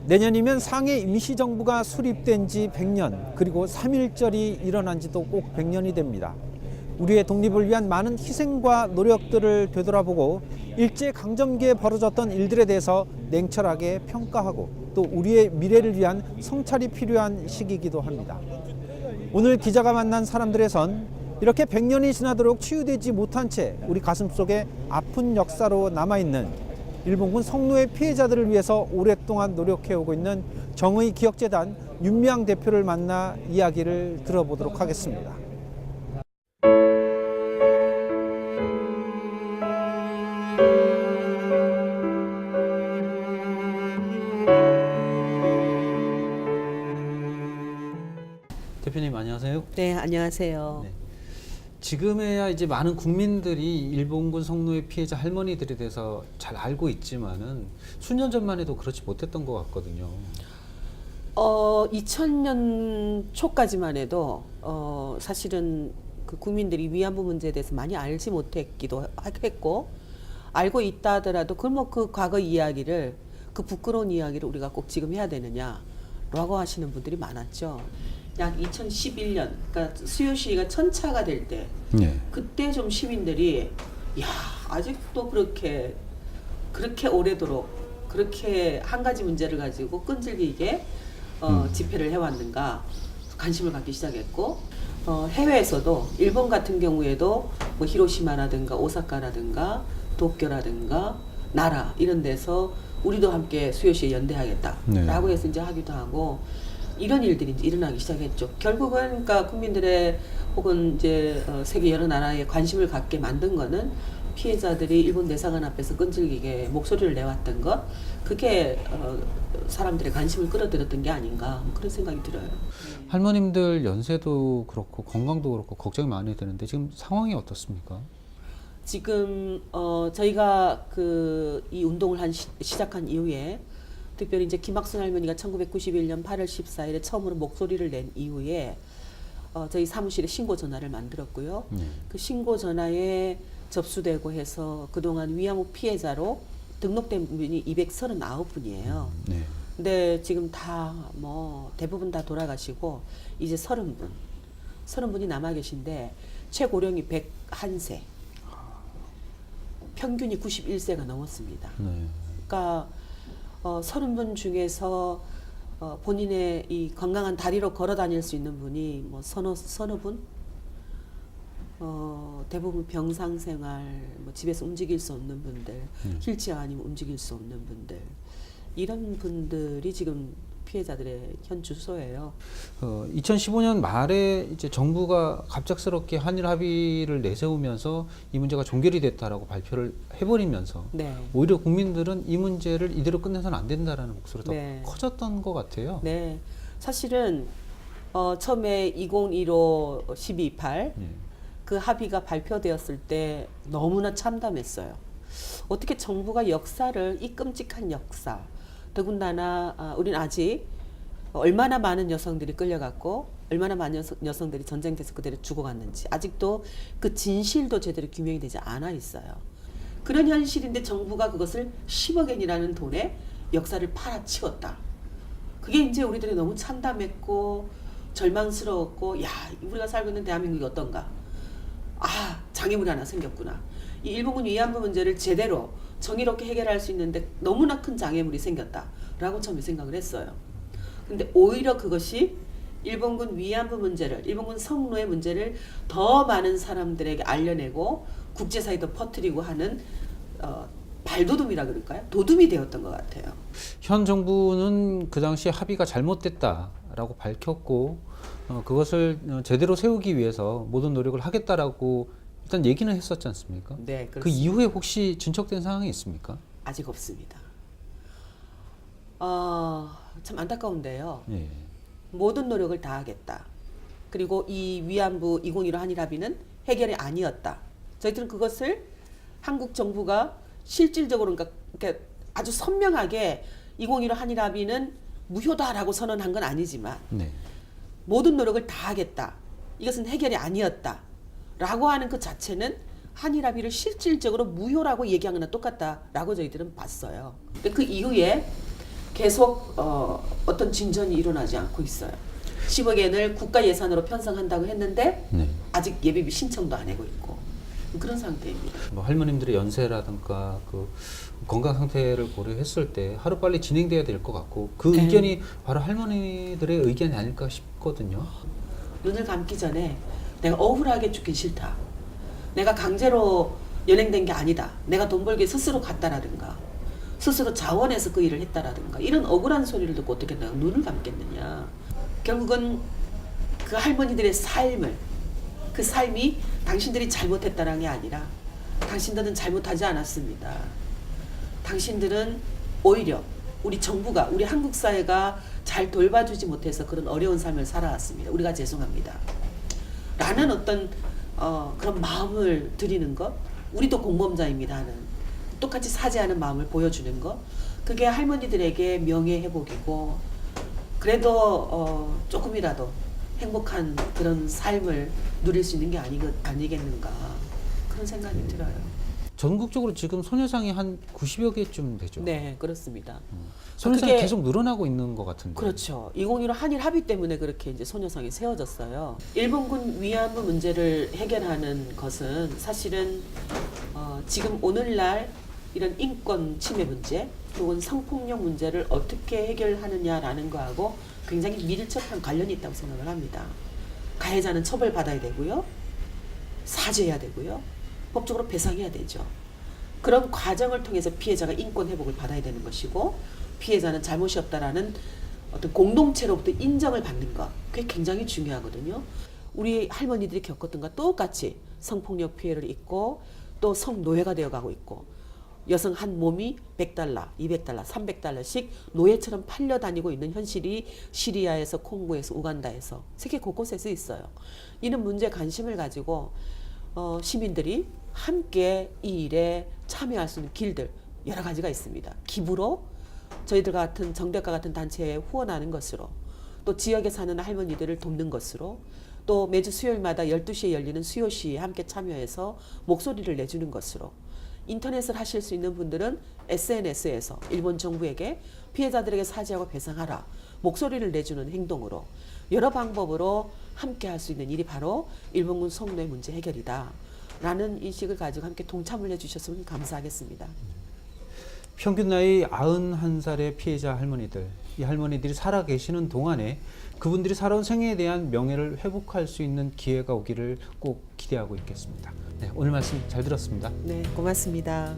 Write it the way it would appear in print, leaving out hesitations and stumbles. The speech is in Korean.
내년이면 상해 임시정부가 수립된 지 100년, 그리고 3.1절이 일어난 지도 꼭 100년이 됩니다. 우리의 독립을 위한 많은 희생과 노력들을 되돌아보고 일제강점기에 벌어졌던 일들에 대해서 냉철하게 평가하고 또 우리의 미래를 위한 성찰이 필요한 시기이기도 합니다. 오늘 기자가 만난 사람들의 선, 이렇게 100년이 지나도록 치유되지 못한 채 우리 가슴속에 아픈 역사로 남아있는 일본군 성노예 피해자들을 위해서 오랫동안 노력해오고 있는 정의기억재단 윤미향 대표를 만나 이야기를 들어보도록 하겠습니다. 대표님 안녕하세요. 네, 안녕하세요. 네. 지금에야 이제 많은 국민들이 일본군 성노예 피해자 할머니들에 대해서 잘 알고 있지만은 수년 전만 해도 그렇지 못했던 것 같거든요. 2000년 초까지만 해도 사실은 그 국민들이 위안부 문제에 대해서 많이 알지 못했기도 했고, 알고 있다 하더라도 그 과거 이야기를, 그 부끄러운 이야기를 우리가 꼭 지금 해야 되느냐라고 하시는 분들이 많았죠. 약 2011년, 그러니까 수요 시위가 천차가 될 때, 그때 좀 시민들이 야, 아직도 그렇게 오래도록 그렇게 한 가지 문제를 가지고 끈질기게 집회를 해왔는가 관심을 갖기 시작했고, 해외에서도 일본 같은 경우에도 뭐 히로시마라든가 오사카라든가 도쿄라든가 나라 이런 데서 우리도 함께 수요 시위에 연대하겠다라고 해서 이제 하기도 하고, 이런 일들이 이제 일어나기 시작했죠. 결국은 그러니까 국민들의 혹은 이제 세계 여러 나라에 관심을 갖게 만든 거는 피해자들이 일본 내상한 앞에서 끈질기게 목소리를 내왔던 것, 그게 사람들의 관심을 끌어들였던 게 아닌가, 그런 생각이 들어요. 할머님들 연세도 그렇고 건강도 그렇고 걱정이 많이 되는데 지금 상황이 어떻습니까? 지금 저희가 이 운동을 시작한 이후에, 특별히 이제 김학순 할머니가 1991년 8월 14일에 처음으로 목소리를 낸 이후에 저희 사무실에 신고 전화를 만들었고요. 그 신고 전화에 접수되고 해서 그동안 위안부 피해자로 등록된 분이 239분이에요. 근데 지금 다 대부분 다 돌아가시고 이제 30분이 남아 계신데 최고령이 101세, 평균이 91세가 넘었습니다. 그러니까 30분 중에서 본인의 이 건강한 다리로 걸어 다닐 수 있는 분이 뭐 서너 분? 대부분 병상생활, 뭐 집에서 움직일 수 없는 분들, 휠체어 아니면 움직일 수 없는 분들, 이런 분들이 지금 피해자들의 현 주소예요. 2015년 말에 이제 정부가 갑작스럽게 한일 합의를 내세우면서 이 문제가 종결이 됐다라고 발표를 해버리면서 오히려 국민들은 이 문제를 이대로 끝내서는 안 된다라는 목소리가 더 커졌던 것 같아요. 네, 사실은 처음에 2015 1228 그 합의가 발표되었을 때 너무나 참담했어요. 어떻게 정부가 역사를, 이 끔찍한 역사, 더군다나 우리는 아직 얼마나 많은 여성들이 끌려갔고 얼마나 많은 여성들이 전쟁터에서 그대로 죽어갔는지 아직도 그 진실도 제대로 규명이 되지 않아 있어요. 그런 현실인데 정부가 그것을 10억 엔이라는 돈에 역사를 팔아치웠다. 그게 이제 우리들이 너무 참담했고 절망스러웠고, 야, 우리가 살고 있는 대한민국이 어떤가. 장애물이 하나 생겼구나. 이 일본군 위안부 문제를 제대로 정의롭게 해결할 수 있는데 너무나 큰 장애물이 생겼다라고 처음에 생각을 했어요. 근데 오히려 그것이 일본군 위안부 문제를, 일본군 성노예 문제를 더 많은 사람들에게 알려내고 국제사회도 퍼뜨리고 하는 발돋움이라 그럴까요? 도둠이 되었던 것 같아요. 현 정부는 그 당시 합의가 잘못됐다라고 밝혔고 그것을 제대로 세우기 위해서 모든 노력을 하겠다라고 일단 얘기는 했었지 않습니까? 네, 그렇습니다. 그 이후에 혹시 진척된 상황이 있습니까? 아직 없습니다. 참 안타까운데요. 모든 노력을 다하겠다. 그리고 이 위안부 2015 한일 합의는 해결이 아니었다. 저희들은 그것을 한국 정부가 실질적으로 그러니까 아주 선명하게 2015 한일 합의는 무효다라고 선언한 건 아니지만 모든 노력을 다하겠다. 이것은 해결이 아니었다. 라고 하는 그 자체는 한일 합의를 실질적으로 무효라고 얘기한 거나 똑같다라고 저희들은 봤어요. 근데 그 이후에 계속 어떤 진전이 일어나지 않고 있어요. 10억엔을 국가 예산으로 편성한다고 했는데 네. 아직 예비비 신청도 안 하고 있고 그런 상태입니다. 뭐 할머님들의 연세라든가 그 건강 상태를 고려했을 때 하루빨리 진행돼야 될 것 같고 그 네. 의견이 바로 할머니들의 의견이 아닐까 싶거든요. 눈을 감기 전에 내가 억울하게 죽긴 싫다. 내가 강제로 연행된 게 아니다. 내가 돈 벌기 스스로 갔다라든가 스스로 자원해서 그 일을 했다라든가 이런 억울한 소리를 듣고 어떻게 내가 눈을 감겠느냐. 결국은 그 할머니들의 삶을 그 삶이 당신들이 잘못했다는 게 아니라 당신들은 잘못하지 않았습니다. 당신들은 오히려 우리 정부가 우리 한국 사회가 잘 돌봐주지 못해서 그런 어려운 삶을 살아왔습니다. 우리가 죄송합니다. 라는 어떤 그런 마음을 드리는 것, 우리도 공범자입니다 하는 똑같이 사죄하는 마음을 보여주는 것, 그게 할머니들에게 명예회복이고 그래도 조금이라도 행복한 그런 삶을 누릴 수 있는 게 아니겠는가 그런 생각이 들어요. 전국적으로 지금 소녀상이 한 90여 개쯤 되죠. 네, 그렇습니다. 소녀상이 그게- 계속 늘어나고 있는 것 같은데. 그렇죠. 2015 한일 합의 때문에 그렇게 이제 소녀상이 세워졌어요. 일본군 위안부 문제를 해결하는 것은 사실은 지금 오늘날 이런 인권 침해 문제 혹은 성폭력 문제를 어떻게 해결하느냐라는 거하고 굉장히 밀접한 관련이 있다고 생각을 합니다. 가해자는 처벌받아야 되고요. 사죄해야 되고요. 법적으로 배상해야 되죠. 그런 과정을 통해서 피해자가 인권 회복을 받아야 되는 것이고 피해자는 잘못이 없다라는 어떤 공동체로부터 인정을 받는 것 그게 굉장히 중요하거든요. 우리 할머니들이 겪었던 것과 똑같이 성폭력 피해를 입고 또 성노예가 되어가고 있고 여성 한 몸이 $100, $200, $300씩 노예처럼 팔려다니고 있는 현실이 시리아에서 콩고에서 우간다에서 세계 곳곳에서 있어요. 이런 문제에 관심을 가지고 시민들이 함께 이 일에 참여할 수 있는 길들 여러 가지가 있습니다. 기부로 저희들 같은 정대과 같은 단체에 후원하는 것으로 또 지역에 사는 할머니들을 돕는 것으로 또 매주 수요일마다 12시에 열리는 수요시에 함께 참여해서 목소리를 내주는 것으로 인터넷을 하실 수 있는 분들은 SNS에서 일본 정부에게 피해자들에게 사죄하고 배상하라 목소리를 내주는 행동으로 여러 방법으로 함께 할 수 있는 일이 바로 일본군 성노예 문제 해결이다 라는 인식을 가지고 함께 동참을 해주셨으면 감사하겠습니다. 평균 나이 91살의 피해자 할머니들, 이 할머니들이 살아 계시는 동안에 그분들이 살아온 생애에 대한 명예를 회복할 수 있는 기회가 오기를 꼭 기대하고 있겠습니다. 네, 오늘 말씀 잘 들었습니다. 네, 고맙습니다.